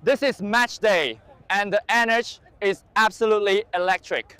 This is match day, and the energy is absolutely electric.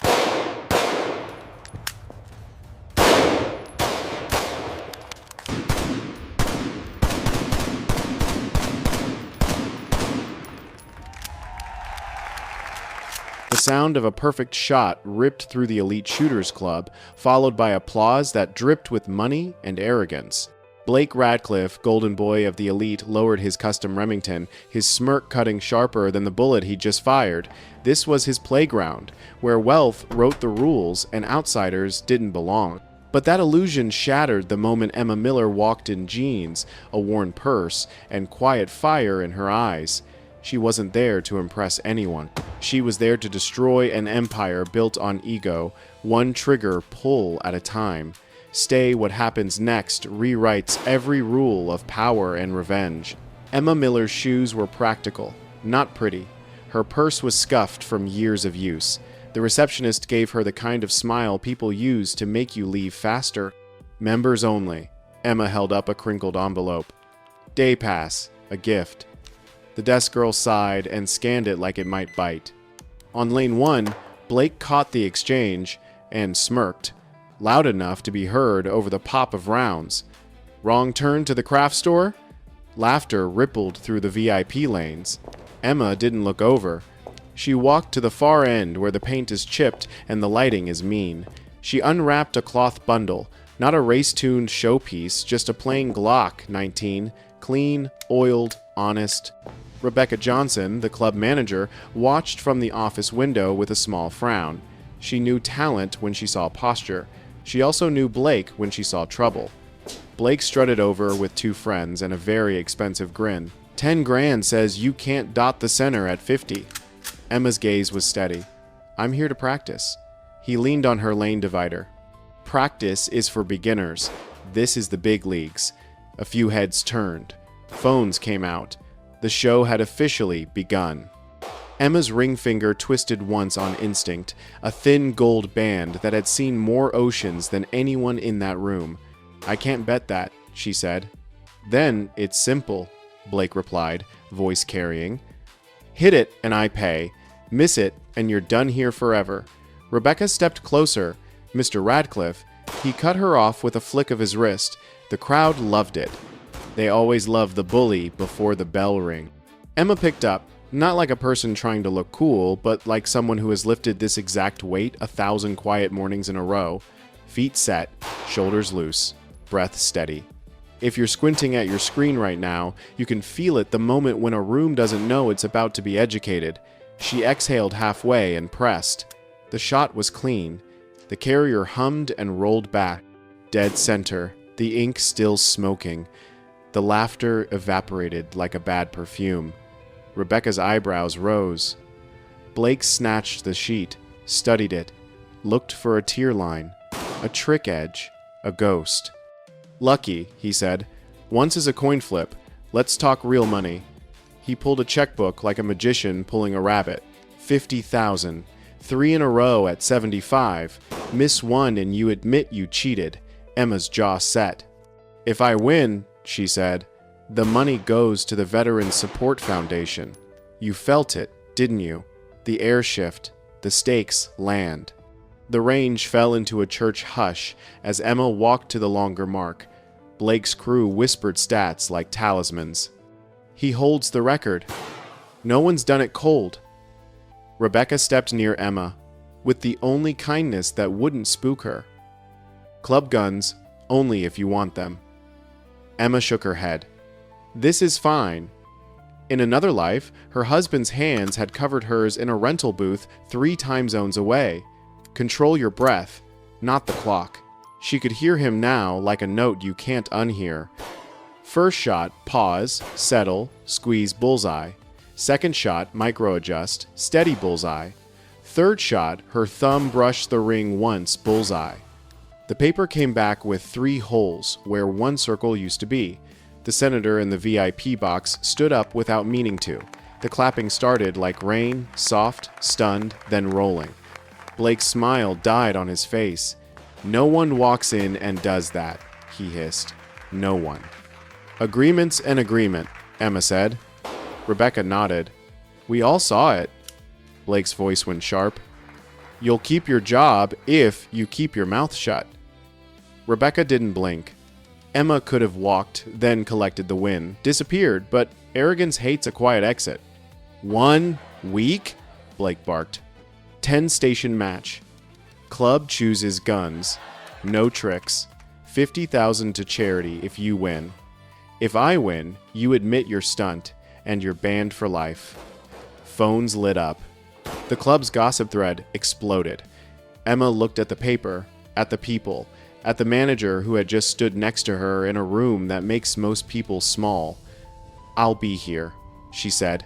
The sound of a perfect shot ripped through the elite shooters club, followed by applause that dripped with money and arrogance. Blake Radcliffe, golden boy of the elite, lowered his custom Remington, his smirk cutting sharper than the bullet he just fired. This was his playground, where wealth wrote the rules and outsiders didn't belong. But that illusion shattered the moment Emma Miller walked in jeans, a worn purse, and quiet fire in her eyes. She wasn't there to impress anyone. She was there to destroy an empire built on ego, one trigger pull at a time. Stay What Happens Next rewrites every rule of power and revenge. Emma Miller's shoes were practical, not pretty. Her purse was scuffed from years of use. The receptionist gave her the kind of smile people use to make you leave faster. Members only. Emma held up a crinkled envelope. Day pass, a gift. The desk girl sighed and scanned it like it might bite. On lane 1, Blake caught the exchange and smirked, loud enough to be heard over the pop of rounds. Wrong turn to the craft store? Laughter rippled through the VIP lanes. Emma didn't look over. She walked to the far end where the paint is chipped and the lighting is mean. She unwrapped a cloth bundle, not a race-tuned showpiece, just a plain Glock 19, clean, oiled, honest. Rebecca Johnson, the club manager, watched from the office window with a small frown. She knew talent when she saw posture. She also knew Blake when she saw trouble. Blake strutted over with 2 friends and a very expensive grin. 10 grand says you can't dot the center at 50. Emma's gaze was steady. I'm here to practice. He leaned on her lane divider. Practice is for beginners. This is the big leagues. A few heads turned. Phones came out. The show had officially begun. Emma's ring finger twisted once on instinct, a thin gold band that had seen more oceans than anyone in that room. I can't bet that, she said. Then it's simple, Blake replied, voice carrying. Hit it and I pay. Miss it and you're done here forever. Rebecca stepped closer. Mr. Radcliffe, he cut her off with a flick of his wrist. The crowd loved it. They always love the bully before the bell ring. Emma picked up, not like a person trying to look cool, but like someone who has lifted this exact weight 1,000 quiet mornings in a row. Feet set, shoulders loose, breath steady. If you're squinting at your screen right now, you can feel it the moment when a room doesn't know it's about to be educated. She exhaled halfway and pressed. The shot was clean. The carrier hummed and rolled back. Dead center, the ink still smoking. The laughter evaporated like a bad perfume. Rebecca's eyebrows rose. Blake snatched the sheet, studied it, looked for a tear line, a trick edge, a ghost. Lucky, he said. Once is a coin flip. Let's talk real money. He pulled a checkbook like a magician pulling a rabbit. 50,000. 3 in a row at 75. Miss one and you admit you cheated. Emma's jaw set. If I win, she said, the money goes to the Veterans Support Foundation. You felt it, didn't you? The air shift, the stakes land. The range fell into a church hush as Emma walked to the longer mark. Blake's crew whispered stats like talismans. He holds the record. No one's done it cold. Rebecca stepped near Emma, with the only kindness that wouldn't spook her. Club guns, only if you want them. Emma shook her head. This is fine. In another life, her husband's hands had covered hers in a rental booth 3 time zones away. Control your breath, not the clock. She could hear him now like a note you can't unhear. First shot, pause, settle, squeeze bullseye. Second shot, micro-adjust, steady bullseye. Third shot, her thumb brushed the ring once, bullseye. The paper came back with 3 holes where 1 circle used to be. The senator in the VIP box stood up without meaning to. The clapping started like rain, soft, stunned, then rolling. Blake's smile died on his face. No one walks in and does that, he hissed. No one. Agreement's an agreement, Emma said. Rebecca nodded. We all saw it. Blake's voice went sharp. You'll keep your job if you keep your mouth shut. Rebecca didn't blink. Emma could have walked, then collected the win, disappeared, but arrogance hates a quiet exit. 1 week? Blake barked. 10-station match. Club chooses guns. No tricks. 50,000 to charity if you win. If I win, you admit your stunt, and you're banned for life. Phones lit up. The club's gossip thread exploded. Emma looked at the paper, at the people, at the manager who had just stood next to her in a room that makes most people small. I'll be here, she said.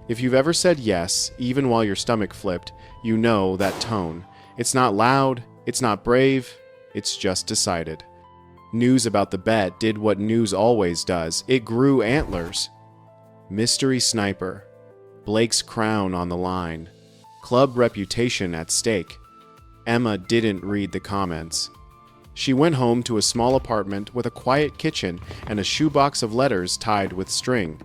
If you've ever said yes, even while your stomach flipped, you know that tone. It's not loud, it's not brave, it's just decided. News about the bet did what news always does. It grew antlers. Mystery sniper. Blake's crown on the line. Club reputation at stake. Emma didn't read the comments. She went home to a small apartment with a quiet kitchen and a shoebox of letters tied with string.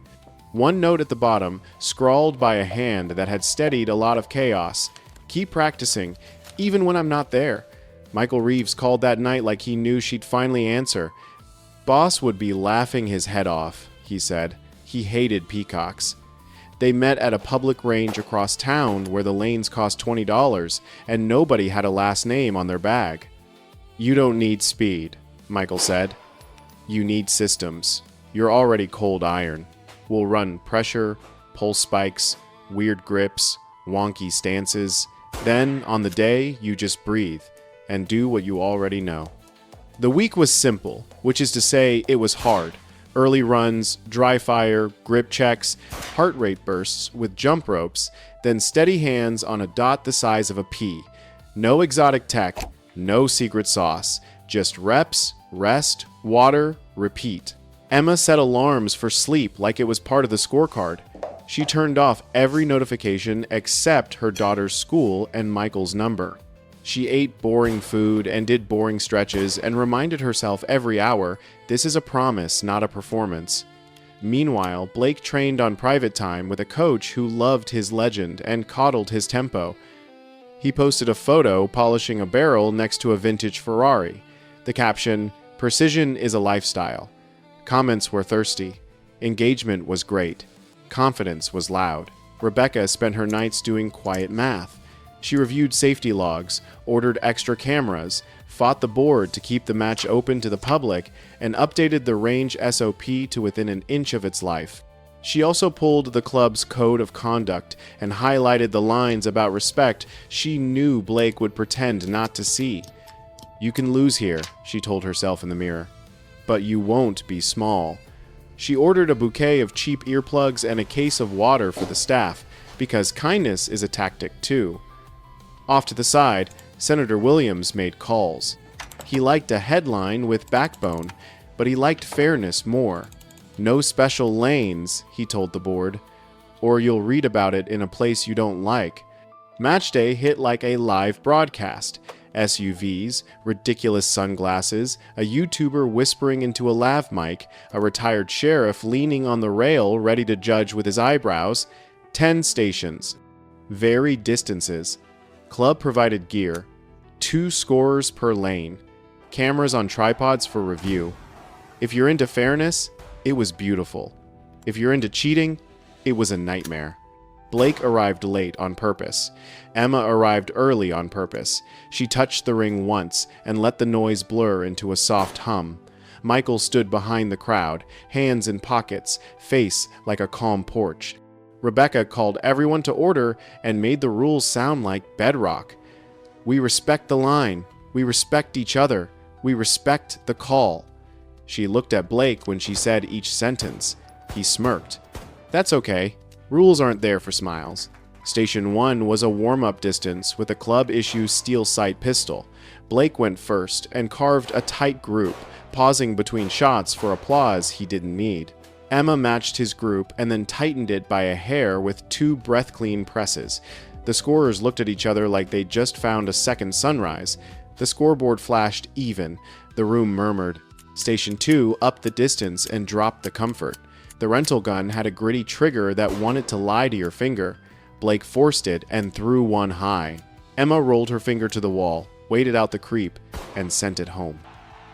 One note at the bottom, scrawled by a hand that had steadied a lot of chaos. Keep practicing, even when I'm not there. Michael Reeves called that night like he knew she'd finally answer. Boss would be laughing his head off, he said. He hated peacocks. They met at a public range across town where the lanes cost $20 and nobody had a last name on their bag. You don't need speed, Michael said. You need systems. You're already cold iron. We'll run pressure, pulse spikes, weird grips, wonky stances. Then, on the day, you just breathe and do what you already know. The week was simple, which is to say it was hard. Early runs, dry fire, grip checks, heart rate bursts with jump ropes, then steady hands on a dot the size of a pea. No exotic tech, no secret sauce, just reps, rest, water, repeat. Emma set alarms for sleep like it was part of the scorecard. She turned off every notification except her daughter's school and Michael's number. She ate boring food and did boring stretches and reminded herself every hour, this is a promise, not a performance. Meanwhile, Blake trained on private time with a coach who loved his legend and coddled his tempo. He posted a photo polishing a barrel next to a vintage Ferrari. The caption, "Precision is a lifestyle." Comments were thirsty. Engagement was great. Confidence was loud. Rebecca spent her nights doing quiet math. She reviewed safety logs, ordered extra cameras, fought the board to keep the match open to the public, and updated the range SOP to within an inch of its life. She also pulled the club's code of conduct and highlighted the lines about respect she knew Blake would pretend not to see. You can lose here, she told herself in the mirror, but you won't be small. She ordered a bouquet of cheap earplugs and a case of water for the staff, because kindness is a tactic too. Off to the side, Senator Williams made calls. He liked a headline with backbone, but he liked fairness more. No special lanes, he told the board, or you'll read about it in a place you don't like. Matchday hit like a live broadcast. SUVs, ridiculous sunglasses, a YouTuber whispering into a lav mic, a retired sheriff leaning on the rail ready to judge with his eyebrows. 10 stations. Varied distances. Club provided gear. 2 scorers per lane. Cameras on tripods for review. If you're into fairness, it was beautiful. If you're into cheating, it was a nightmare. Blake arrived late on purpose. Emma arrived early on purpose. She touched the ring once and let the noise blur into a soft hum. Michael stood behind the crowd, hands in pockets, face like a calm porch. Rebecca called everyone to order and made the rules sound like bedrock. We respect the line. We respect each other. We respect the call. She looked at Blake when she said each sentence. He smirked. That's okay. Rules aren't there for smiles. Station 1 was a warm-up distance with a club-issue steel sight pistol. Blake went first and carved a tight group, pausing between shots for applause he didn't need. Emma matched his group and then tightened it by a hair with 2 breath-clean presses. The scorers looked at each other like they'd just found a second sunrise. The scoreboard flashed even. The room murmured. Station 2 upped the distance and dropped the comfort. The rental gun had a gritty trigger that wanted to lie to your finger. Blake forced it and threw one high. Emma rolled her finger to the wall, waited out the creep, and sent it home.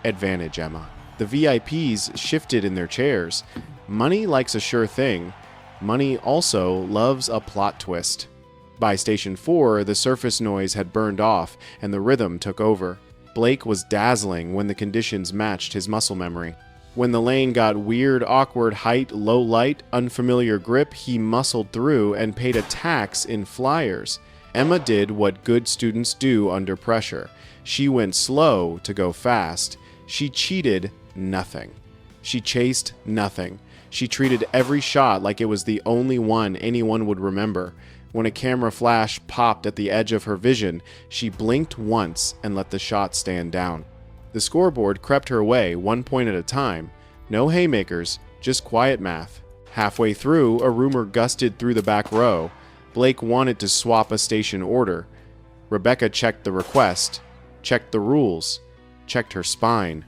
Advantage, Emma. The VIPs shifted in their chairs. Money likes a sure thing. Money also loves a plot twist. By Station 4, the surface noise had burned off, and the rhythm took over. Blake was dazzling when the conditions matched his muscle memory. When the lane got weird, awkward height, low light, unfamiliar grip, he muscled through and paid a tax in flyers. Emma did what good students do under pressure. She went slow to go fast. She cheated nothing. She chased nothing. She treated every shot like it was the only one anyone would remember. When a camera flash popped at the edge of her vision, she blinked once and let the shot stand down. The scoreboard crept her way 1 point at a time. No haymakers, just quiet math. Halfway through, a rumor gusted through the back row. Blake wanted to swap a station order. Rebecca checked the request, checked the rules, checked her spine.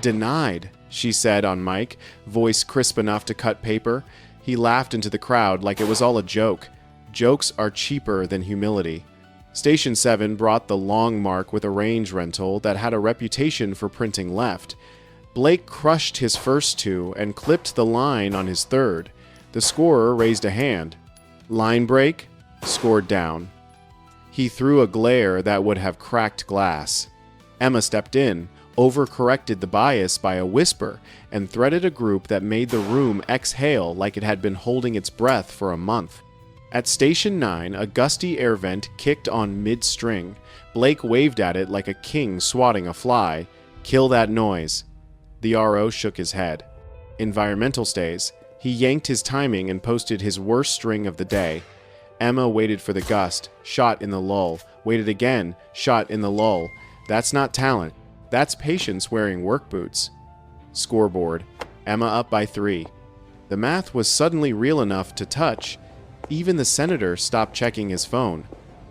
Denied, she said on mic, voice crisp enough to cut paper. He laughed into the crowd like it was all a joke. Jokes are cheaper than humility. Station 7 brought the long mark with a range rental that had a reputation for printing left. Blake crushed his first two and clipped the line on his third. The scorer raised a hand. Line break, scored down. He threw a glare that would have cracked glass. Emma stepped in, overcorrected the bias by a whisper, and threaded a group that made the room exhale like it had been holding its breath for a month. At Station 9, a gusty air vent kicked on mid-string. Blake waved at it like a king swatting a fly. Kill that noise. The RO shook his head. Environmental stays. He yanked his timing and posted his worst string of the day. Emma waited for the gust, shot in the lull, waited again, shot in the lull. That's not talent. That's patience wearing work boots. Scoreboard. Emma up by 3. The math was suddenly real enough to touch. Even the senator stopped checking his phone.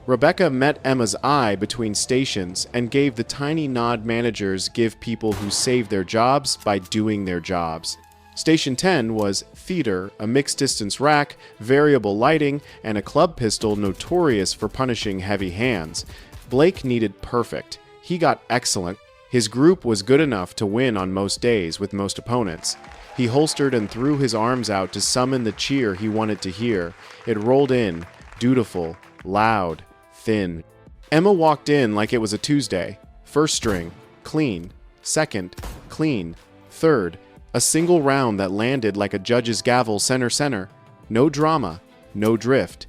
Rebecca met Emma's eye between stations and gave the tiny nod managers give people who save their jobs by doing their jobs. Station 10 was theater, a mixed-distance rack, variable lighting, and a club pistol notorious for punishing heavy hands. Blake needed perfect. He got excellent. His group was good enough to win on most days with most opponents. He holstered and threw his arms out to summon the cheer he wanted to hear. It rolled in, dutiful, loud, thin. Emma walked in like it was a Tuesday. First string, clean. Second, clean. Third, a single round that landed like a judge's gavel center. No drama, no drift.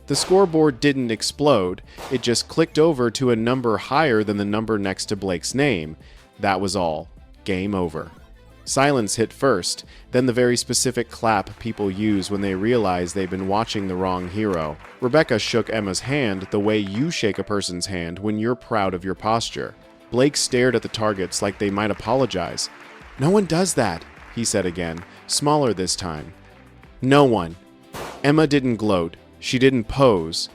The scoreboard didn't explode. It just clicked over to a number higher than the number next to Blake's name. That was all. Game over. Silence hit first, then the very specific clap people use when they realize they've been watching the wrong hero. Rebecca shook Emma's hand the way you shake a person's hand when you're proud of your posture. Blake stared at the targets like they might apologize. "No one does that," he said again, smaller this time. "No one." Emma didn't gloat. She didn't pose.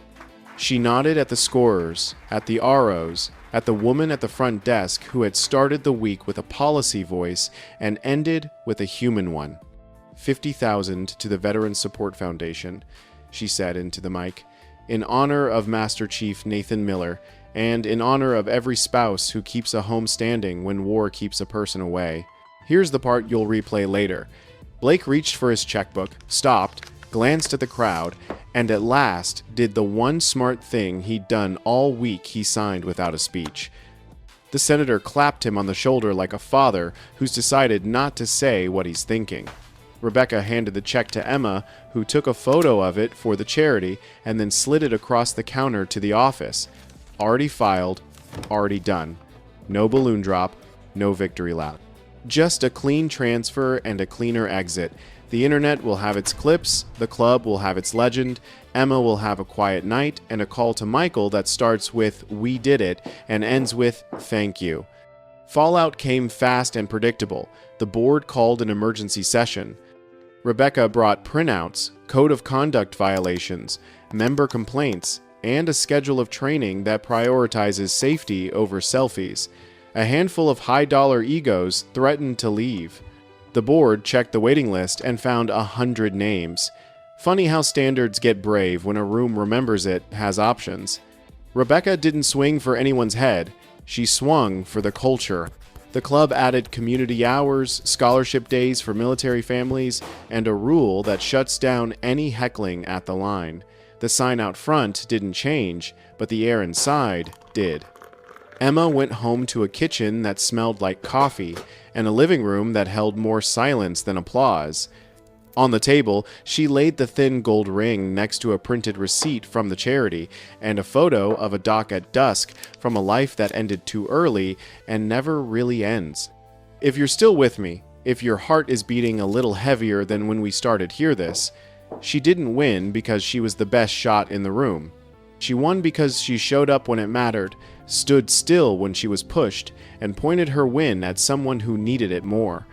She nodded at the scorers, at the ROs, at the woman at the front desk who had started the week with a policy voice and ended with a human one. $50,000 to the Veterans Support Foundation, she said into the mic, in honor of Master Chief Nathan Miller, and in honor of every spouse who keeps a home standing when war keeps a person away. Here's the part you'll replay later. Blake reached for his checkbook, stopped, glanced at the crowd, and at last did the one smart thing he'd done all week. He signed without a speech. The senator clapped him on the shoulder like a father who's decided not to say what he's thinking. Rebecca handed the check to Emma, who took a photo of it for the charity and then slid it across the counter to the office. Already filed, already done. No balloon drop, no victory lap. Just a clean transfer and a cleaner exit. The internet will have its clips, the club will have its legend, Emma will have a quiet night, and a call to Michael that starts with "We did it" and ends with "Thank you." Fallout came fast and predictable. The board called an emergency session. Rebecca brought printouts, code of conduct violations, member complaints, and a schedule of training that prioritizes safety over selfies. A handful of high-dollar egos threatened to leave. The board checked the waiting list and found 100 names. Funny how standards get brave when a room remembers it has options. Rebecca didn't swing for anyone's head. She swung for the culture. The club added community hours, scholarship days for military families, and a rule that shuts down any heckling at the line. The sign out front didn't change, but the air inside did. Emma went home to a kitchen that smelled like coffee and a living room that held more silence than applause. On the table, she laid the thin gold ring next to a printed receipt from the charity and a photo of a dock at dusk from a life that ended too early and never really ends. If you're still with me, if your heart is beating a little heavier than when we started Hear This, she didn't win because she was the best shot in the room. She won because she showed up when it mattered, stood still when she was pushed, and pointed her win at someone who needed it more.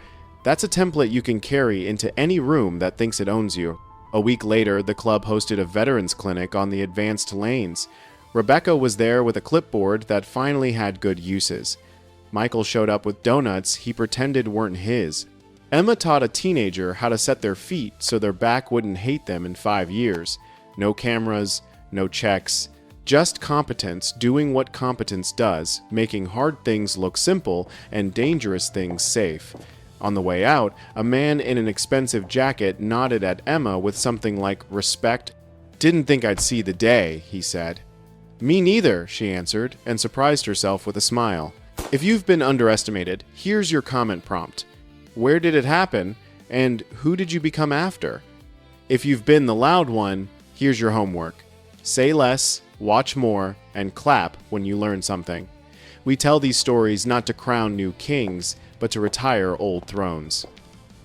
That's a template you can carry into any room that thinks it owns you. A week later, the club hosted a veterans clinic on the advanced lanes. Rebecca was there with a clipboard that finally had good uses. Michael showed up with donuts he pretended weren't his. Emma taught a teenager how to set their feet so their back wouldn't hate them in 5 years. No cameras, no checks, just competence doing what competence does, making hard things look simple and dangerous things safe. On the way out, a man in an expensive jacket nodded at Emma with something like respect. "Didn't think I'd see the day," he said. "Me neither," she answered, and surprised herself with a smile. If you've been underestimated, here's your comment prompt. Where did it happen, and who did you become after? If you've been the loud one, here's your homework. Say less, watch more, and clap when you learn something. We tell these stories not to crown new kings, but to retire old thrones.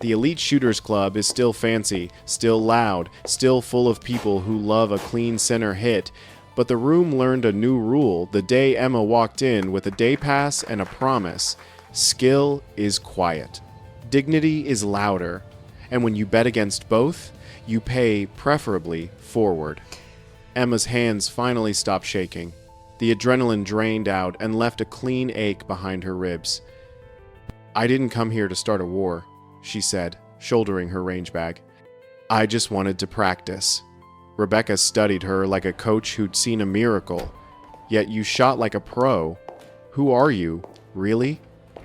The Elite Shooters Club is still fancy, still loud, still full of people who love a clean center hit, but the room learned a new rule the day Emma walked in with a day pass and a promise. Skill is quiet. Dignity is louder. And when you bet against both, you pay preferably forward. Emma's hands finally stopped shaking. The adrenaline drained out and left a clean ache behind her ribs. "I didn't come here to start a war," she said, shouldering her range bag. "I just wanted to practice." Rebecca studied her like a coach who'd seen a miracle. "Yet you shot like a pro. Who are you, really?"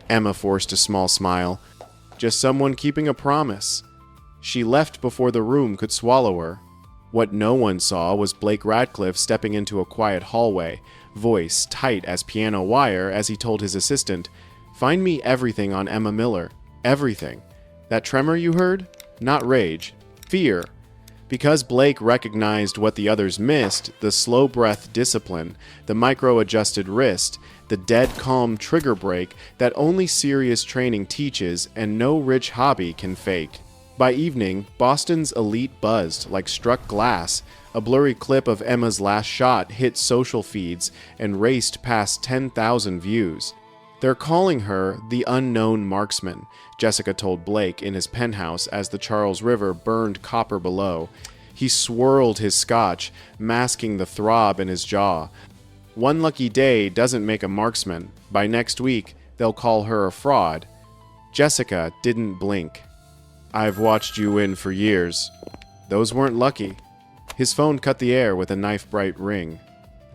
Emma forced a small smile. "Just someone keeping a promise." She left before the room could swallow her. What no one saw was Blake Radcliffe stepping into a quiet hallway, voice tight as piano wire as he told his assistant, "Find me everything on Emma Miller. Everything. That tremor you heard? Not rage. Fear." Because Blake recognized what the others missed, the slow breath discipline, the micro-adjusted wrist, the dead calm trigger break that only serious training teaches and no rich hobby can fake. By evening, Boston's elite buzzed like struck glass. A blurry clip of Emma's last shot hit social feeds and raced past 10,000 views. "They're calling her the unknown marksman," Jessica told Blake in his penthouse as the Charles River burned copper below. He swirled his scotch, masking the throb in his jaw. "One lucky day doesn't make a marksman. By next week, they'll call her a fraud." Jessica didn't blink. "I've watched you win for years. Those weren't lucky." His phone cut the air with a knife-bright ring.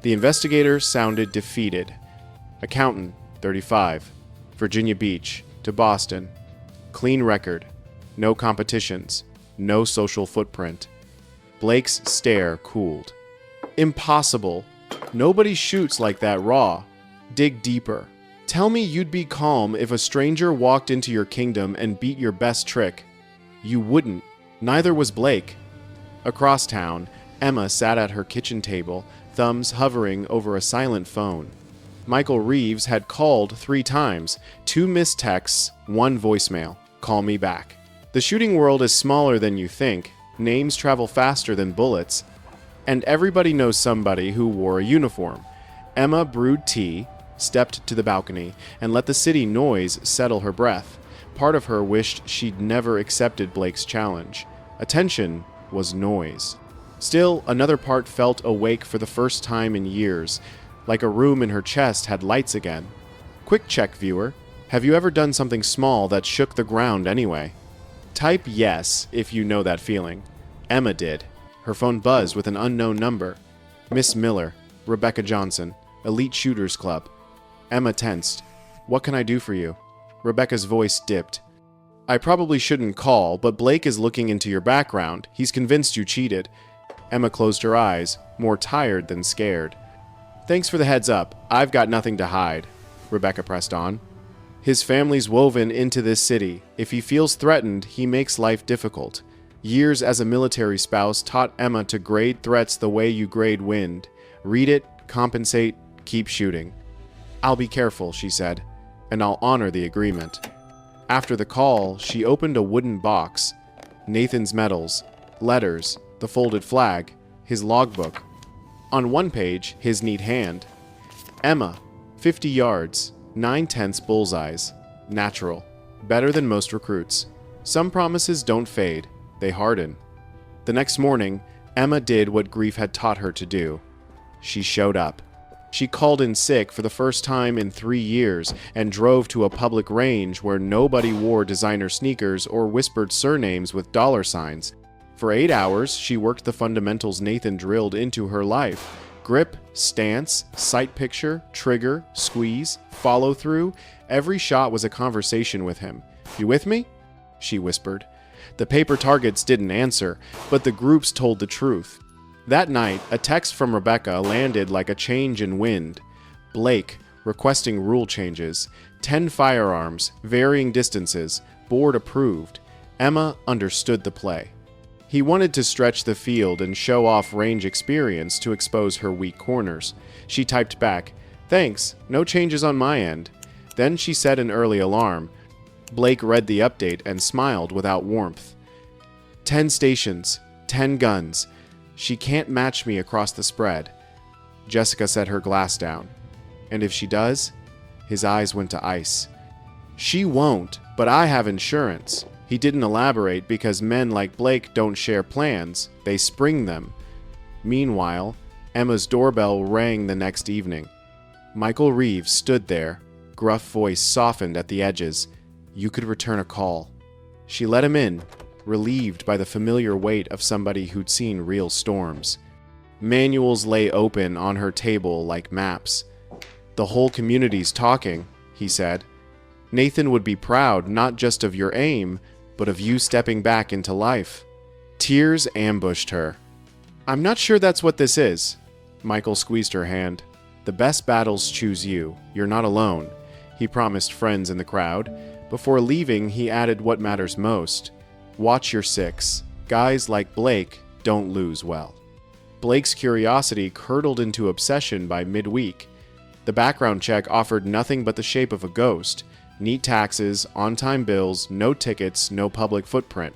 The investigator sounded defeated. "Accountant, 35. Virginia Beach, to Boston. Clean record. No competitions. No social footprint." Blake's stare cooled. "Impossible. Nobody shoots like that raw. Dig deeper. Tell me you'd be calm if a stranger walked into your kingdom and beat your best trick. You wouldn't. Neither was Blake." Across town, Emma sat at her kitchen table, thumbs hovering over a silent phone. Michael Reeves had called 3 times, 2 missed texts, 1 voicemail. "Call me back." The shooting world is smaller than you think. Names travel faster than bullets. And everybody knows somebody who wore a uniform. Emma brewed tea, stepped to the balcony, and let the city noise settle her breath. Part of her wished she'd never accepted Blake's challenge. Attention was noise. Still, another part felt awake for the first time in years, like a room in her chest had lights again. Quick check, viewer. Have you ever done something small that shook the ground anyway? Type yes if you know that feeling. Emma did. Her phone buzzed with an unknown number. Miss Miller, Rebecca Johnson, Elite Shooters Club. Emma tensed. What can I do for you? Rebecca's voice dipped. I probably shouldn't call, but Blake is looking into your background. He's convinced you cheated. Emma closed her eyes, more tired than scared. Thanks for the heads up. I've got nothing to hide. Rebecca pressed on. His family's woven into this city. If he feels threatened, he makes life difficult. Years as a military spouse taught Emma to grade threats the way you grade wind. Read it, compensate, keep shooting. I'll be careful, she said, and I'll honor the agreement. After the call, she opened a wooden box. Nathan's medals, letters, the folded flag, his logbook. On one page, his neat hand. Emma, 50 yards, 9/10 bullseyes. Natural. Better than most recruits. Some promises don't fade. They harden. The next morning, Emma did what grief had taught her to do. She showed up. She called in sick for the first time in 3 years and drove to a public range where nobody wore designer sneakers or whispered surnames with dollar signs. For 8 hours, she worked the fundamentals Nathan drilled into her life. Grip, stance, sight picture, trigger, squeeze, follow through. Every shot was a conversation with him. You with me? She whispered. The paper targets didn't answer, but the groups told the truth. That night, a text from Rebecca landed like a change in wind. Blake, requesting rule changes. 10 firearms, varying distances, board approved. Emma understood the play. He wanted to stretch the field and show off range experience to expose her weak corners. She typed back, Thanks, no changes on my end. Then she set an early alarm. Blake read the update and smiled without warmth. 10 stations, 10 guns. She can't match me across the spread. Jessica set her glass down. And if she does? His eyes went to ice. She won't, but I have insurance. He didn't elaborate because men like Blake don't share plans. They spring them. Meanwhile, Emma's doorbell rang the next evening. Michael Reeves stood there, gruff voice softened at the edges. You could return a call. She let him in, relieved by the familiar weight of somebody who'd seen real storms. Manuals lay open on her table like maps. The whole community's talking, he said. Nathan would be proud not just of your aim, but of you stepping back into life. Tears ambushed her. I'm not sure that's what this is. Michael squeezed her hand. The best battles choose you. You're not alone, he promised friends in the crowd. Before leaving, he added what matters most. Watch your six. Guys like Blake don't lose well. Blake's curiosity curdled into obsession by midweek. The background check offered nothing but the shape of a ghost. Neat taxes, on-time bills, no tickets, no public footprint.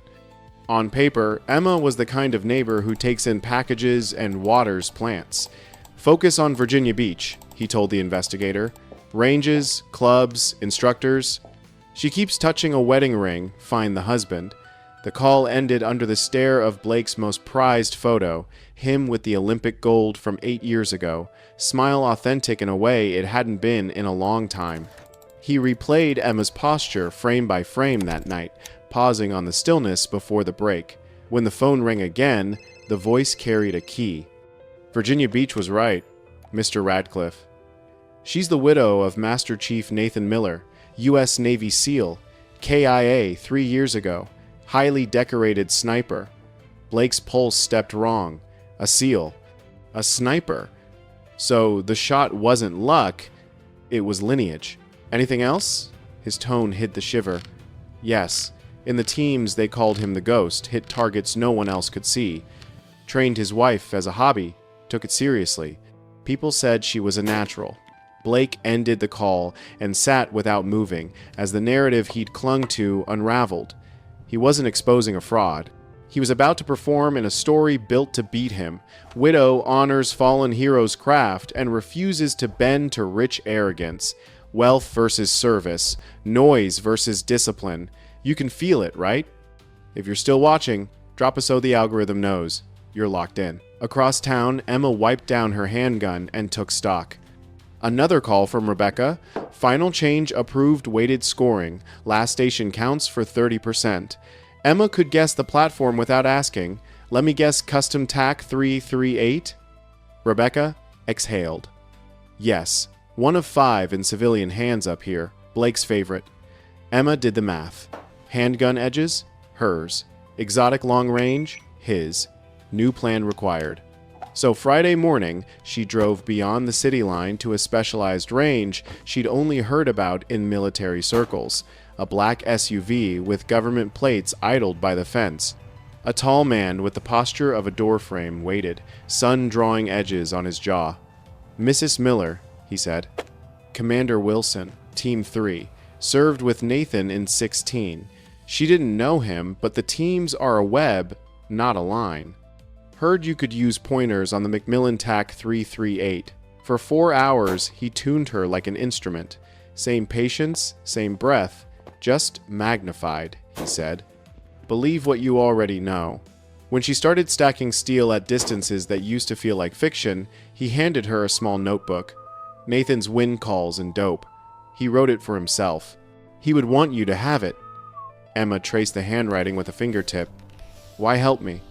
On paper, Emma was the kind of neighbor who takes in packages and waters plants. Focus on Virginia Beach, he told the investigator. Ranges, clubs, instructors. She keeps touching a wedding ring, find the husband. The call ended under the stare of Blake's most prized photo, him with the Olympic gold from 8 years ago, smile authentic in a way it hadn't been in a long time. He replayed Emma's posture frame by frame that night, pausing on the stillness before the break. When the phone rang again, the voice carried a key. Virginia Beach was right, Mr. Radcliffe. She's the widow of Master Chief Nathan Miller, U.S. Navy SEAL, KIA 3 years ago. Highly decorated sniper. Blake's pulse stepped wrong. A SEAL. A sniper. So the shot wasn't luck, it was lineage. Anything else? His tone hid the shiver. Yes. In the teams they called him the Ghost, hit targets no one else could see. Trained his wife as a hobby, took it seriously. People said she was a natural. Blake ended the call and sat without moving as the narrative he'd clung to unraveled. He wasn't exposing a fraud. He was about to perform in a story built to beat him. Widow honors fallen hero's craft and refuses to bend to rich arrogance. Wealth versus service. Noise versus discipline. You can feel it, right? If you're still watching, drop a so the algorithm knows. You're locked in. Across town, Emma wiped down her handgun and took stock. Another call from Rebecca. Final change approved weighted scoring. Last station counts for 30%. Emma could guess the platform without asking. Let me guess custom TAC 338? Rebecca exhaled. Yes, 1 of 5 in civilian hands up here, Blake's favorite. Emma did the math. Handgun edges? Hers. Exotic long range? His. New plan required. So Friday morning, she drove beyond the city line to a specialized range she'd only heard about in military circles, a black SUV with government plates idled by the fence. A tall man with the posture of a doorframe waited, sun-drawing edges on his jaw. "Mrs. Miller," he said. "Commander Wilson, Team 3, served with Nathan in 16. She didn't know him, but the teams are a web, not a line. Heard you could use pointers on the Macmillan TAC 338. For 4 hours, he tuned her like an instrument. Same patience, same breath, just magnified," he said. "Believe what you already know." When she started stacking steel at distances that used to feel like fiction, he handed her a small notebook. Nathan's wind calls and dope. He wrote it for himself. He would want you to have it. Emma traced the handwriting with a fingertip. "Why help me?"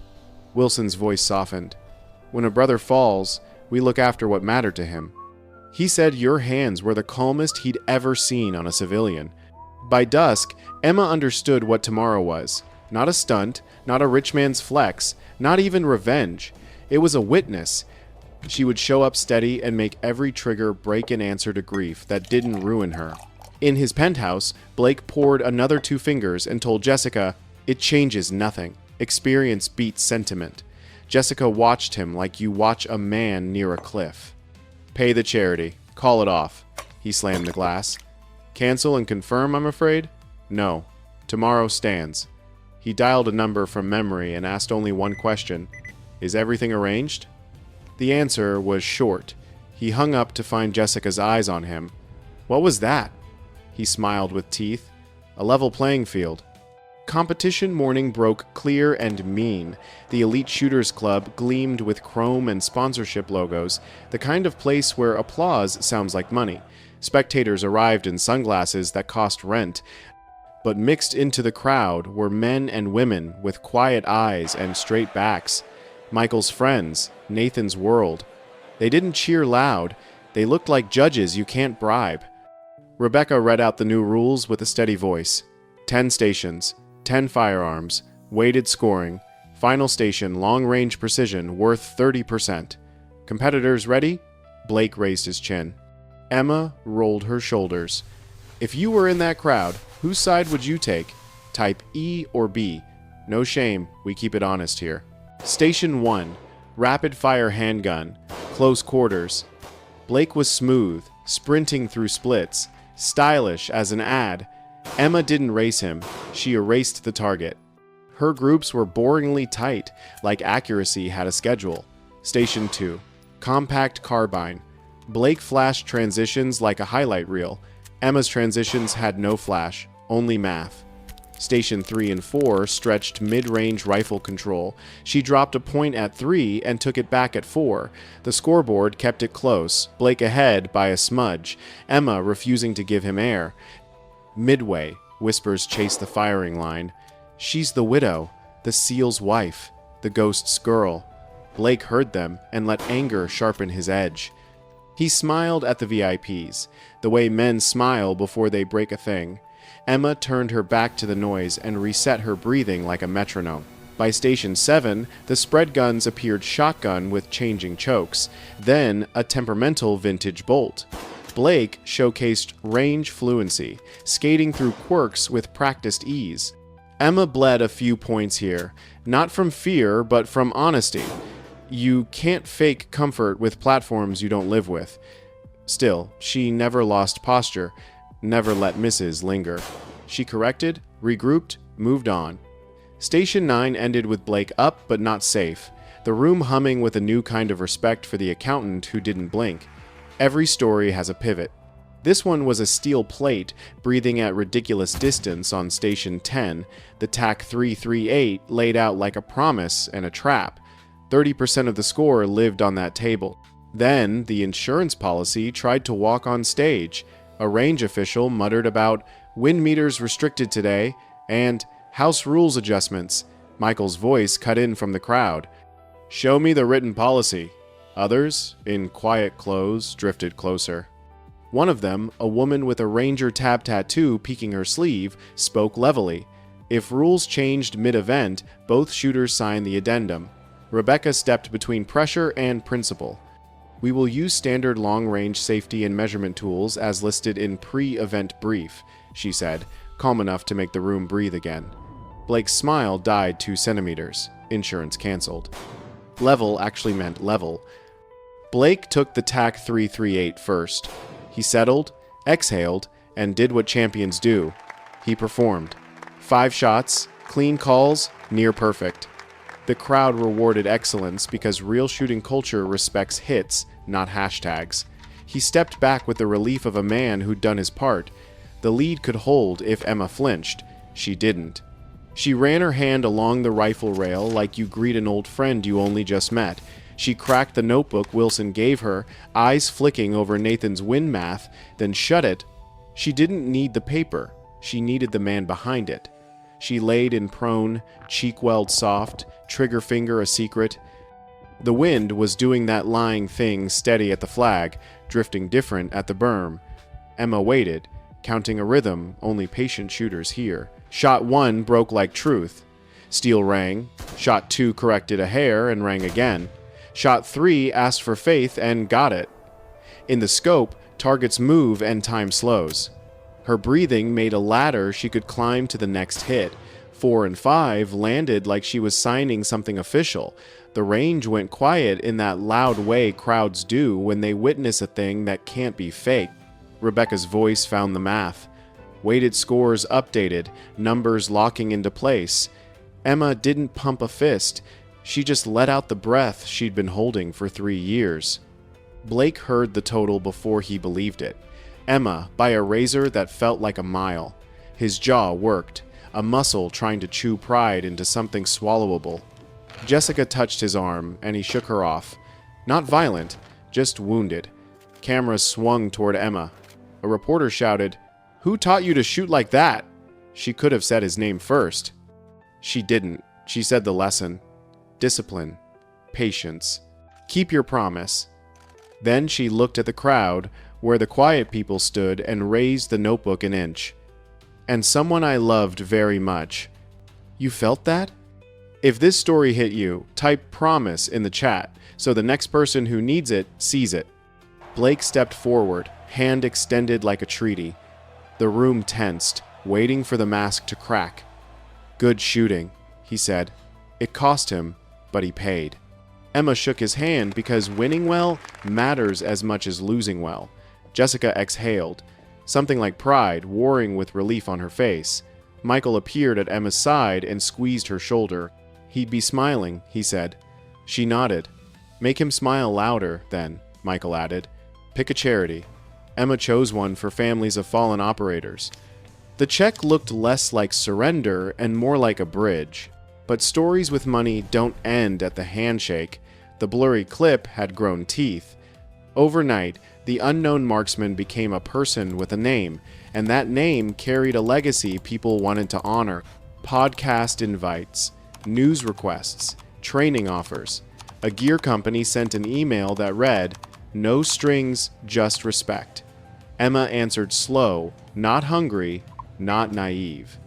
Wilson's voice softened. "When a brother falls, we look after what mattered to him." He said your hands were the calmest he'd ever seen on a civilian. By dusk, Emma understood what tomorrow was. Not a stunt, not a rich man's flex, not even revenge. It was a witness. She would show up steady and make every trigger break in answer to grief that didn't ruin her. In his penthouse, Blake poured another 2 fingers and told Jessica, "It changes nothing. Experience beats sentiment." Jessica watched him like you watch a man near a cliff. "Pay the charity. Call it off." He slammed the glass. "Cancel and confirm, I'm afraid?" "No. Tomorrow stands." He dialed a number from memory and asked only one question. "Is everything arranged?" The answer was short. He hung up to find Jessica's eyes on him. "What was that?" He smiled with teeth. "A level playing field." Competition morning broke clear and mean. The Elite Shooters Club gleamed with chrome and sponsorship logos, the kind of place where applause sounds like money. Spectators arrived in sunglasses that cost rent, but mixed into the crowd were men and women with quiet eyes and straight backs. Michael's friends, Nathan's world. They didn't cheer loud. They looked like judges you can't bribe. Rebecca read out the new rules with a steady voice. 10 stations. 10 firearms, weighted scoring, final station long-range precision worth 30%. Competitors ready? Blake raised his chin. Emma rolled her shoulders. If you were in that crowd, whose side would you take? Type E or B. No shame, we keep it honest here. Station 1, rapid-fire handgun, close quarters. Blake was smooth, sprinting through splits, stylish as an ad. Emma didn't race him, she erased the target. Her groups were boringly tight, like accuracy had a schedule. Station 2, compact carbine. Blake flashed transitions like a highlight reel. Emma's transitions had no flash, only math. Station 3 and 4 stretched mid-range rifle control. She dropped a point at 3 and took it back at 4. The scoreboard kept it close, Blake ahead by a smudge, Emma refusing to give him air. Midway, whispers chased the firing line. She's the widow, the SEAL's wife, the ghost's girl. Blake heard them and let anger sharpen his edge. He smiled at the VIPs, the way men smile before they break a thing. Emma turned her back to the noise and reset her breathing like a metronome. By Station 7, the spread guns appeared shotgun with changing chokes, then a temperamental vintage bolt. Blake showcased range fluency, skating through quirks with practiced ease. Emma bled a few points here, not from fear, but from honesty. You can't fake comfort with platforms you don't live with. Still, she never lost posture, never let misses linger. She corrected, regrouped, moved on. Station 9 ended with Blake up but not safe, the room humming with a new kind of respect for the accountant who didn't blink. Every story has a pivot. This one was a steel plate breathing at ridiculous distance on Station 10, the TAC 338 laid out like a promise and a trap. 30% of the score lived on that table. Then, the insurance policy tried to walk on stage. A range official muttered about wind meters restricted today and House rules adjustments. Michael's voice cut in from the crowd. Show me the written policy. Others, in quiet clothes, drifted closer. One of them, a woman with a Ranger tab tattoo peeking her sleeve, spoke levelly. If rules changed mid-event, both shooters signed the addendum. Rebecca stepped between pressure and principle. We will use standard long-range safety and measurement tools as listed in pre-event brief, she said, calm enough to make the room breathe again. Blake's smile died 2 centimeters. Insurance canceled. Level actually meant level. Blake took the TAC 338 first. He settled, exhaled, and did what champions do. He performed. 5 shots, clean calls, near perfect. The crowd rewarded excellence because real shooting culture respects hits, not hashtags. He stepped back with the relief of a man who'd done his part. The lead could hold if Emma flinched. She didn't. She ran her hand along the rifle rail like you greet an old friend you only just met. She cracked the notebook Wilson gave her, eyes flicking over Nathan's win math, then shut it. She didn't need the paper. She needed the man behind it. She laid in prone, cheek weld soft, trigger finger a secret. The wind was doing that lying thing steady at the flag, drifting different at the berm. Emma waited, counting a rhythm only patient shooters hear. Shot 1 broke like truth. Steel rang. Shot 2 corrected a hair and rang again. Shot 3 asked for faith and got it. In the scope, targets move and time slows. Her breathing made a ladder she could climb to the next hit. 4 and 5 landed like she was signing something official. The range went quiet in that loud way crowds do when they witness a thing that can't be faked. Rebecca's voice found the math. Weighted scores updated, numbers locking into place. Emma didn't pump a fist. She just let out the breath she'd been holding for 3 years. Blake heard the total before he believed it. Emma, by a razor that felt like a mile. His jaw worked, a muscle trying to chew pride into something swallowable. Jessica touched his arm, and he shook her off. Not violent, just wounded. Cameras swung toward Emma. A reporter shouted, "Who taught you to shoot like that?" She could have said his name first. She didn't. She said the lesson. Discipline. Patience. Keep your promise. Then she looked at the crowd, where the quiet people stood, and raised the notebook an inch. And someone I loved very much. You felt that? If this story hit you, type promise in the chat, so the next person who needs it sees it. Blake stepped forward, hand extended like a treaty. The room tensed, waiting for the mask to crack. Good shooting, he said. It cost him, but he paid. Emma shook his hand because winning well matters as much as losing well. Jessica exhaled, something like pride warring with relief on her face. Michael appeared at Emma's side and squeezed her shoulder. He'd be smiling, he said. She nodded. Make him smile louder, then, Michael added. Pick a charity. Emma chose one for families of fallen operators. The check looked less like surrender and more like a bridge. But stories with money don't end at the handshake. The blurry clip had grown teeth. Overnight, the unknown marksman became a person with a name, and that name carried a legacy people wanted to honor. Podcast invites, news requests, training offers. A gear company sent an email that read, "No strings, just respect." Emma answered slow, not hungry, not naive.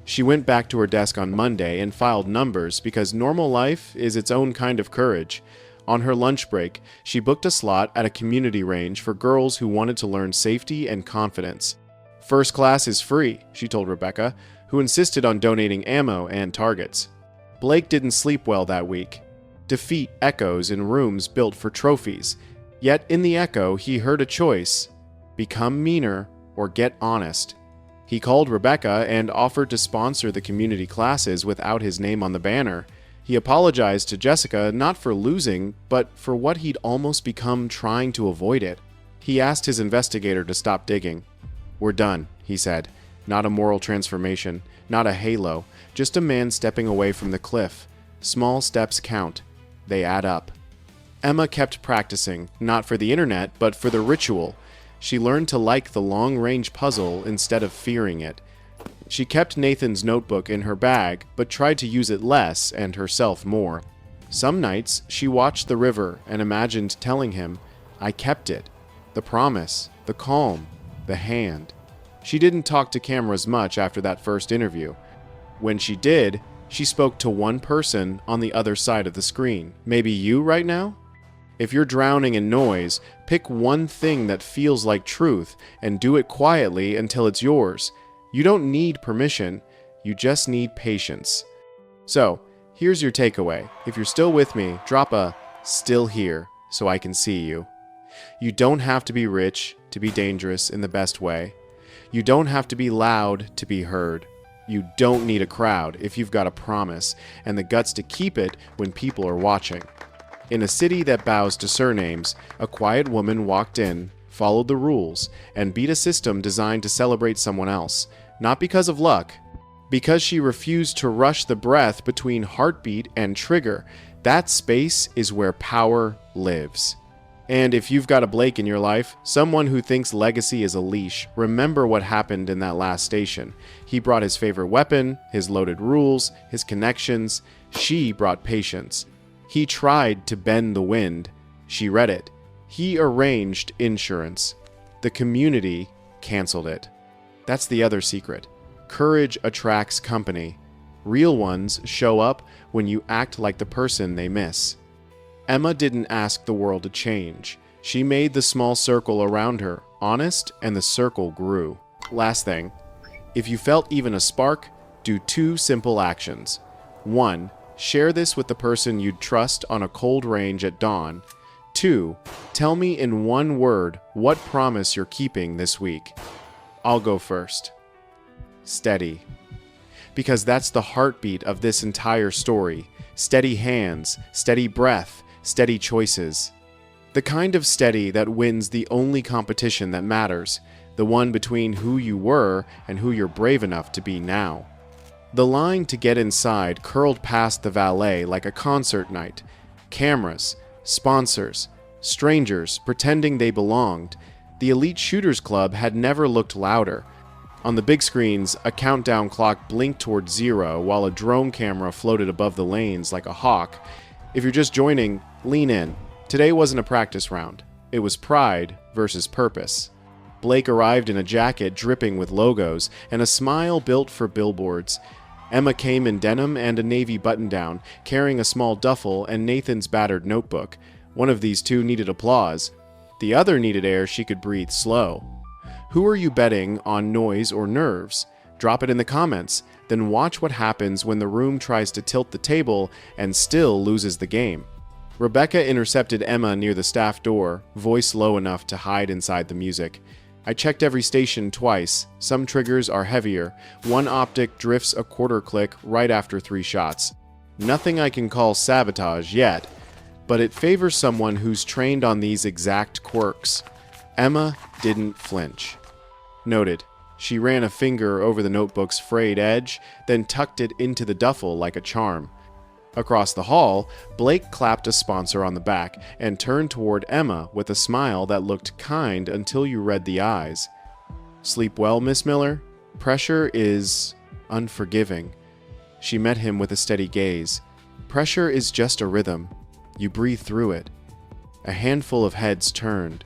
She went back to her desk on Monday and filed numbers because normal life is its own kind of courage. On her lunch break, she booked a slot at a community range for girls who wanted to learn safety and confidence. First class is free, she told Rebecca, who insisted on donating ammo and targets. Blake didn't sleep well that week. Defeat echoes in rooms built for trophies. Yet in the echo, he heard a choice: become meaner or get honest. He called Rebecca and offered to sponsor the community classes without his name on the banner. He apologized to Jessica not for losing, but for what he'd almost become trying to avoid it. He asked his investigator to stop digging. "We're done," he said. Not a moral transformation, not a halo, just a man stepping away from the cliff. Small steps count. They add up. Emma kept practicing, not for the internet, but for the ritual. She learned to like the long-range puzzle instead of fearing it. She kept Nathan's notebook in her bag, but tried to use it less and herself more. Some nights, she watched the river and imagined telling him, "I kept it." The promise, the calm, the hand. She didn't talk to cameras much after that first interview. When she did, she spoke to one person on the other side of the screen. Maybe you right now? If you're drowning in noise, pick one thing that feels like truth and do it quietly until it's yours. You don't need permission, you just need patience. So, here's your takeaway. If you're still with me, drop a "still here" so I can see you. You don't have to be rich to be dangerous in the best way. You don't have to be loud to be heard. You don't need a crowd if you've got a promise and the guts to keep it when people are watching. In a city that bows to surnames, a quiet woman walked in, followed the rules, and beat a system designed to celebrate someone else. Not because of luck, because she refused to rush the breath between heartbeat and trigger. That space is where power lives. And if you've got a Blake in your life, someone who thinks legacy is a leash, remember what happened in that last station. He brought his favorite weapon, his loaded rules, his connections. She brought patience. He tried to bend the wind. She read it. He arranged insurance. The community canceled it. That's the other secret. Courage attracts company. Real ones show up when you act like the person they miss. Emma didn't ask the world to change. She made the small circle around her honest, and the circle grew. Last thing, if you felt even a spark, do 2 simple actions. 1. Share this with the person you'd trust on a cold range at dawn. 2. Tell me in one word what promise you're keeping this week. I'll go first. Steady. Because that's the heartbeat of this entire story. Steady hands, steady breath, steady choices. The kind of steady that wins the only competition that matters, the one between who you were and who you're brave enough to be now. The line to get inside curled past the valet like a concert night. Cameras, sponsors, strangers pretending they belonged. The Elite Shooters Club had never looked louder. On the big screens, a countdown clock blinked toward 0 while a drone camera floated above the lanes like a hawk. If you're just joining, lean in. Today wasn't a practice round. It was pride versus purpose. Blake arrived in a jacket dripping with logos and a smile built for billboards. Emma came in denim and a navy button-down, carrying a small duffel and Nathan's battered notebook. One of these two needed applause. The other needed air she could breathe slow. Who are you betting on, noise or nerves? Drop it in the comments, then watch what happens when the room tries to tilt the table and still loses the game. Rebecca intercepted Emma near the staff door, voice low enough to hide inside the music. I checked every station twice. Some triggers are heavier. One optic drifts a quarter click right after 3 shots. Nothing I can call sabotage yet, but it favors someone who's trained on these exact quirks. Emma didn't flinch. Noted. She ran a finger over the notebook's frayed edge, then tucked it into the duffel like a charm. Across the hall, Blake clapped a sponsor on the back and turned toward Emma with a smile that looked kind until you read the eyes. Sleep well, Miss Miller? Pressure is unforgiving. She met him with a steady gaze. Pressure is just a rhythm. You breathe through it. A handful of heads turned.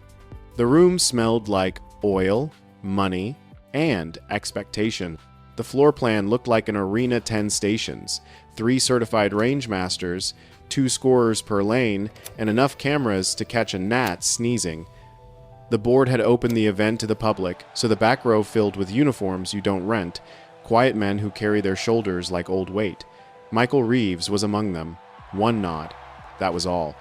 The room smelled like oil, money, and expectation. The floor plan looked like an arena 10 stations, 3 certified range masters, 2 scorers per lane, and enough cameras to catch a gnat sneezing. The board had opened the event to the public, so the back row filled with uniforms you don't rent, quiet men who carry their shoulders like old weight. Michael Reeves was among them. 1 nod. That was all.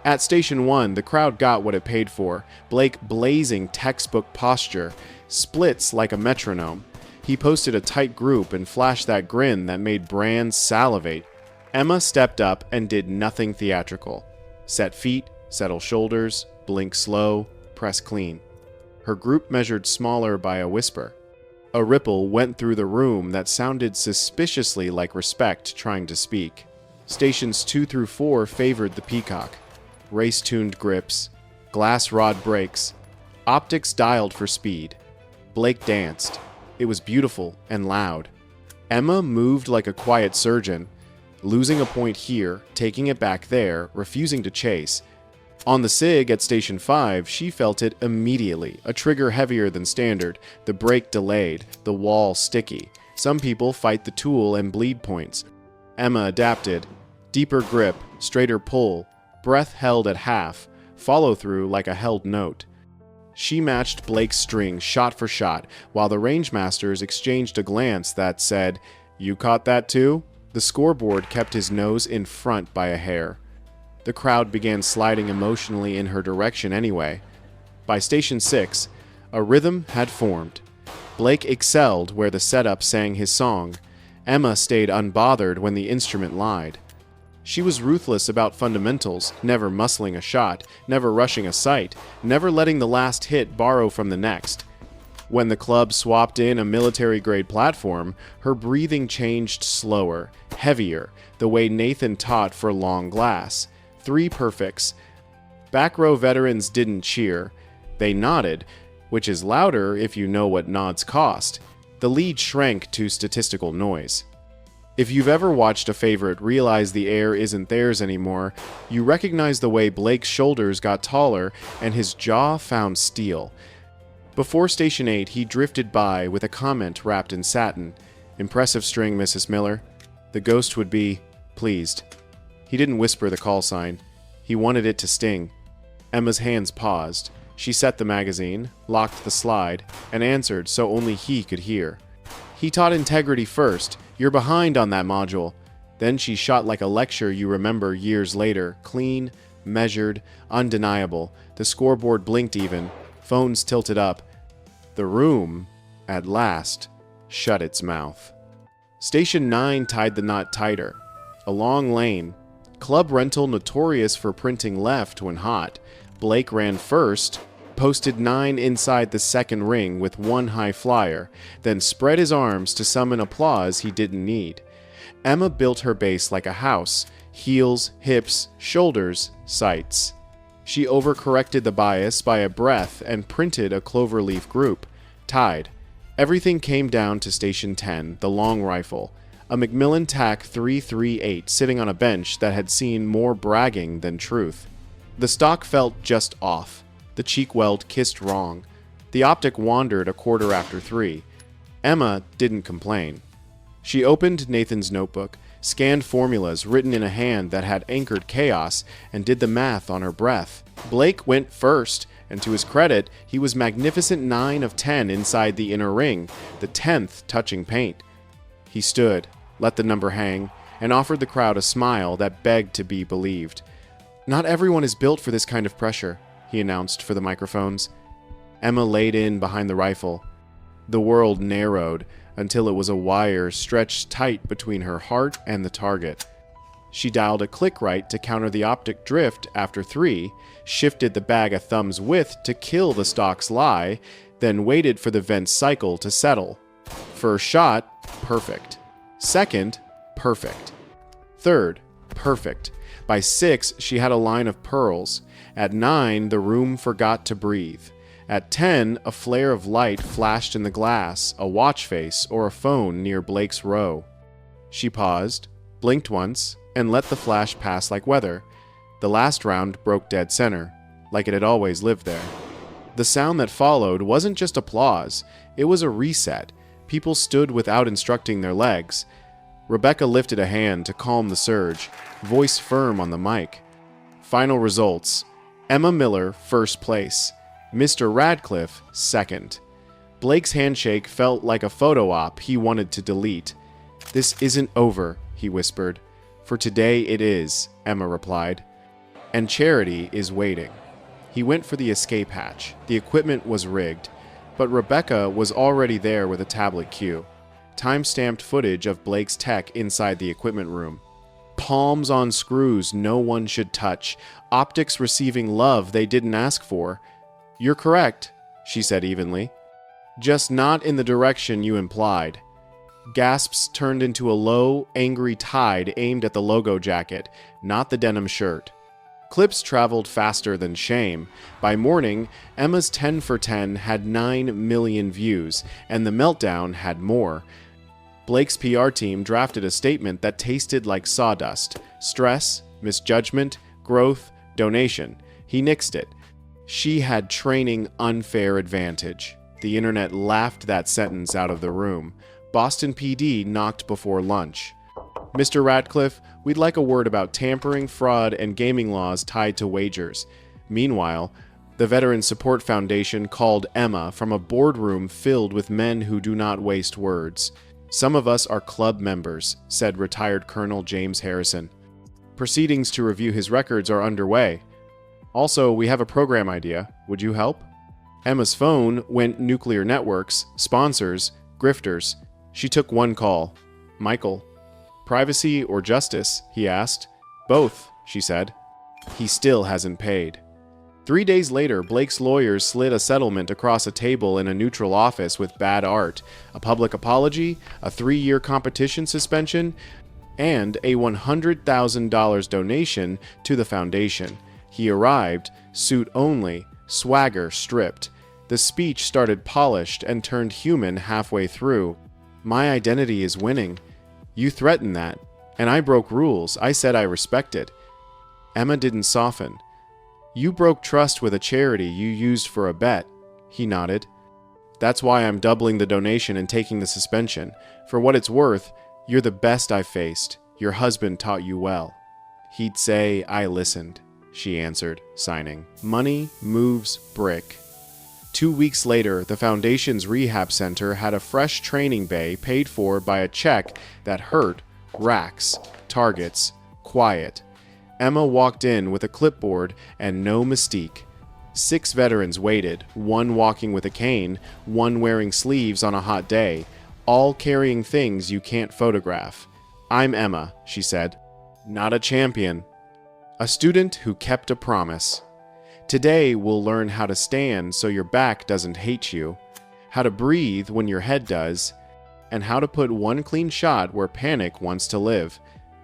At Station 1, the crowd got what it paid for. Blake blazing textbook posture, splits like a metronome. He posted a tight group and flashed that grin that made brands salivate. Emma stepped up and did nothing theatrical. Set feet, settle shoulders, blink slow, press clean. Her group measured smaller by a whisper. A ripple went through the room that sounded suspiciously like respect trying to speak. Stations 2 through 4 favored the Peacock. Race-tuned grips, glass rod brakes, optics dialed for speed. Blake danced. It was beautiful and loud. Emma moved like a quiet surgeon, losing a point here, taking it back there, refusing to chase. On the SIG at Station 5, she felt it immediately, a trigger heavier than standard, the brake delayed, the wall sticky. Some people fight the tool and bleed points. Emma adapted. Deeper grip, straighter pull, breath held at half, follow through like a held note. She matched Blake's string shot for shot, while the rangemasters exchanged a glance that said, "You caught that too?" The scoreboard kept his nose in front by a hair. The crowd began sliding emotionally in her direction anyway. By Station 6, a rhythm had formed. Blake excelled where the setup sang his song. Emma stayed unbothered when the instrument lied. She was ruthless about fundamentals, never muscling a shot, never rushing a sight, never letting the last hit borrow from the next. When the club swapped in a military-grade platform, her breathing changed slower, heavier, the way Nathan taught for long glass. 3 perfects. Back row veterans didn't cheer. They nodded, which is louder if you know what nods cost. The lead shrank to statistical noise. If you've ever watched a favorite realize the air isn't theirs anymore, you recognize the way Blake's shoulders got taller and his jaw found steel. Before Station 8, he drifted by with a comment wrapped in satin. "Impressive string, Mrs. Miller." The ghost would be pleased. He didn't whisper the call sign. He wanted it to sting. Emma's hands paused. She set the magazine, locked the slide, and answered so only he could hear. "He taught integrity first. You're behind on that module." Then she shot like a lecture you remember years later, clean, measured, undeniable. The scoreboard blinked even. Phones tilted up. The room, at last, shut its mouth. Station 9 tied the knot tighter. A long lane. Club rental notorious for printing left when hot. Blake ran first, posted 9 inside the second ring with 1 high flyer, then spread his arms to summon applause he didn't need. Emma built her base like a house, heels, hips, shoulders, sights. She overcorrected the bias by a breath and printed a cloverleaf group. Tied. Everything came down to Station 10, the long rifle. A Macmillan TAC 338 sitting on a bench that had seen more bragging than truth. The stock felt just off. The cheek weld kissed wrong. The optic wandered a quarter after 3. Emma didn't complain. She opened Nathan's notebook, scanned formulas written in a hand that had anchored chaos, and did the math on her breath. Blake went first, and to his credit, he was magnificent 9 of 10 inside the inner ring, the 10th touching paint. He stood, let the number hang, and offered the crowd a smile that begged to be believed. "Not everyone is built for this kind of pressure," he announced for the microphones. Emma laid in behind the rifle. The world narrowed until it was a wire stretched tight between her heart and the target. She dialed a click right to counter the optic drift after 3, shifted the bag a thumb's width to kill the stock's lie, then waited for the vent cycle to settle. First shot, perfect. Second, perfect. Third, perfect. By 6, she had a line of pearls. At 9, the room forgot to breathe. At 10, a flare of light flashed in the glass, a watch face, or a phone near Blake's row. She paused, blinked once, and let the flash pass like weather. The last round broke dead center, like it had always lived there. The sound that followed wasn't just applause, it was a reset. People stood without instructing their legs. Rebecca lifted a hand to calm the surge, voice firm on the mic. Final results. Emma Miller, first place. Mr. Radcliffe, second. Blake's handshake felt like a photo op he wanted to delete. "This isn't over," he whispered. "For today it is," Emma replied. "And Charity is waiting." He went for the escape hatch. The equipment was rigged, but Rebecca was already there with a tablet cue. Time-stamped footage of Blake's tech inside the equipment room. Palms on screws no one should touch. Optics receiving love they didn't ask for. "You're correct," she said evenly. "Just not in the direction you implied." Gasps turned into a low, angry tide aimed at the logo jacket, not the denim shirt. Clips traveled faster than shame. By morning, Emma's 10 for 10 had 9 million views, and the meltdown had more. Blake's PR team drafted a statement that tasted like sawdust. Stress, misjudgment, growth, donation. He nixed it. She had training unfair advantage. The internet laughed that sentence out of the room. Boston PD knocked before lunch. Mr. Ratcliffe, we'd like a word about tampering, fraud, and gaming laws tied to wagers. Meanwhile, the Veteran Support Foundation called Emma from a boardroom filled with men who do not waste words. Some of us are club members, said retired Colonel James Harrison. Proceedings to review his records are underway. Also, we have a program idea. Would you help? Emma's phone went nuclear networks, sponsors, grifters. She took one call. Michael. Privacy or justice? He asked. Both, she said. He still hasn't paid. 3 days later, Blake's lawyers slid a settlement across a table in a neutral office with bad art, a public apology, a 3-year competition suspension, and a $100,000 donation to the foundation. He arrived, suit only, swagger stripped. The speech started polished and turned human halfway through. My identity is winning. You threatened that, and I broke rules. I said I respected. Emma didn't soften. You broke trust with a charity you used for a bet. He nodded. That's why I'm doubling the donation and taking the suspension. For what it's worth, you're the best I've faced. Your husband taught you well. He'd say, I listened, she answered, signing. Money moves brick. 2 weeks later, the foundation's rehab center had a fresh training bay paid for by a check that hurt, racks, targets, quiet. Emma walked in with a clipboard and no mystique. 6 veterans waited, one walking with a cane, one wearing sleeves on a hot day, all carrying things you can't photograph. I'm Emma, she said. Not a champion. A student who kept a promise. Today, we'll learn how to stand so your back doesn't hate you, how to breathe when your head does, and how to put one clean shot where panic wants to live.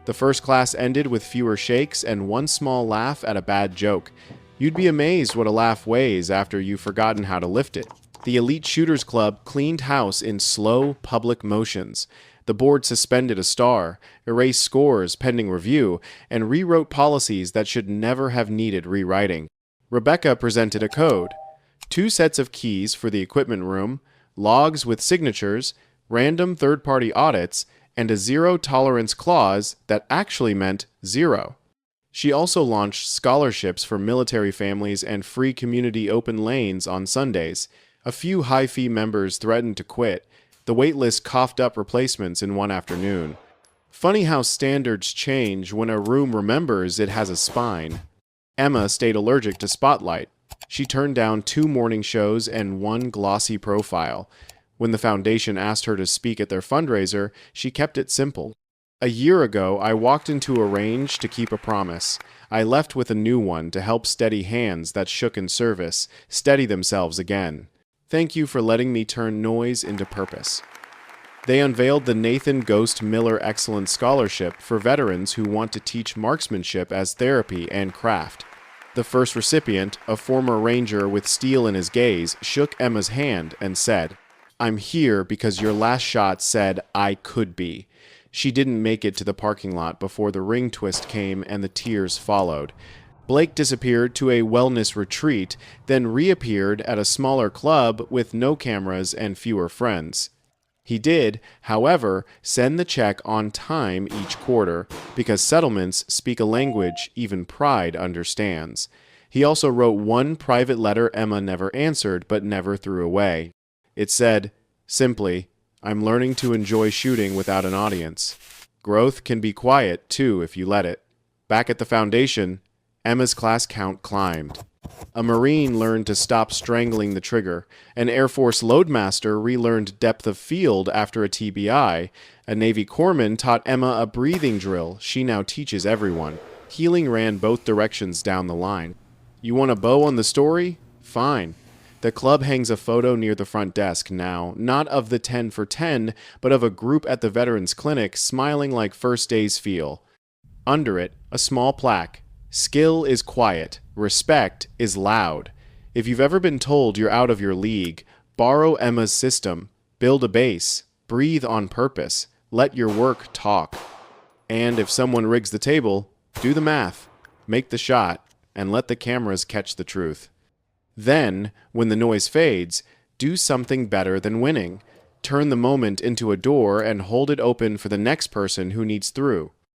The first class ended with fewer shakes and one small laugh at a bad joke. You'd be amazed what a laugh weighs after you've forgotten how to lift it. The Elite Shooters Club cleaned house in slow, public motions. The board suspended a star, erased scores pending review, and rewrote policies that should never have needed rewriting. Rebecca presented a code. 2 sets of keys for the equipment room, logs with signatures, random third-party audits, and a zero-tolerance clause that actually meant zero. She also launched scholarships for military families and free community open lanes on Sundays. A few high-fee members threatened to quit. The waitlist coughed up replacements in one afternoon. Funny how standards change when a room remembers it has a spine. Emma stayed allergic to spotlight. She turned down 2 morning shows and 1 glossy profile. When the foundation asked her to speak at their fundraiser, she kept it simple. A year ago, I walked into a range to keep a promise. I left with a new one to help steady hands that shook in service, steady themselves again. Thank you for letting me turn noise into purpose. They unveiled the Nathan Ghost Miller Excellence Scholarship for veterans who want to teach marksmanship as therapy and craft. The first recipient, a former ranger with steel in his gaze, shook Emma's hand and said, I'm here because your last shot said I could be. She didn't make it to the parking lot before the ring twist came and the tears followed. Blake disappeared to a wellness retreat, then reappeared at a smaller club with no cameras and fewer friends. He did, however, send the check on time each quarter, because settlements speak a language even pride understands. He also wrote 1 private letter Emma never answered but never threw away. It said, simply, I'm learning to enjoy shooting without an audience. Growth can be quiet, too, if you let it. Back at the foundation, Emma's class count climbed. A Marine learned to stop strangling the trigger. An Air Force loadmaster relearned depth of field after a TBI. A Navy corpsman taught Emma a breathing drill she now teaches everyone. Healing ran both directions down the line. You want a bow on the story? Fine. The club hangs a photo near the front desk now, not of the 10 for 10, but of a group at the Veterans Clinic smiling like first days feel. Under it, a small plaque. Skill is quiet. Respect is loud. If you've ever been told you're out of your league, borrow Emma's system. Build a base. Breathe on purpose. Let your work talk. And if someone rigs the table, do the math. Make the shot, and let the cameras catch the truth. Then, when the noise fades, do something better than winning. Turn the moment into a door and hold it open for the next person who needs through.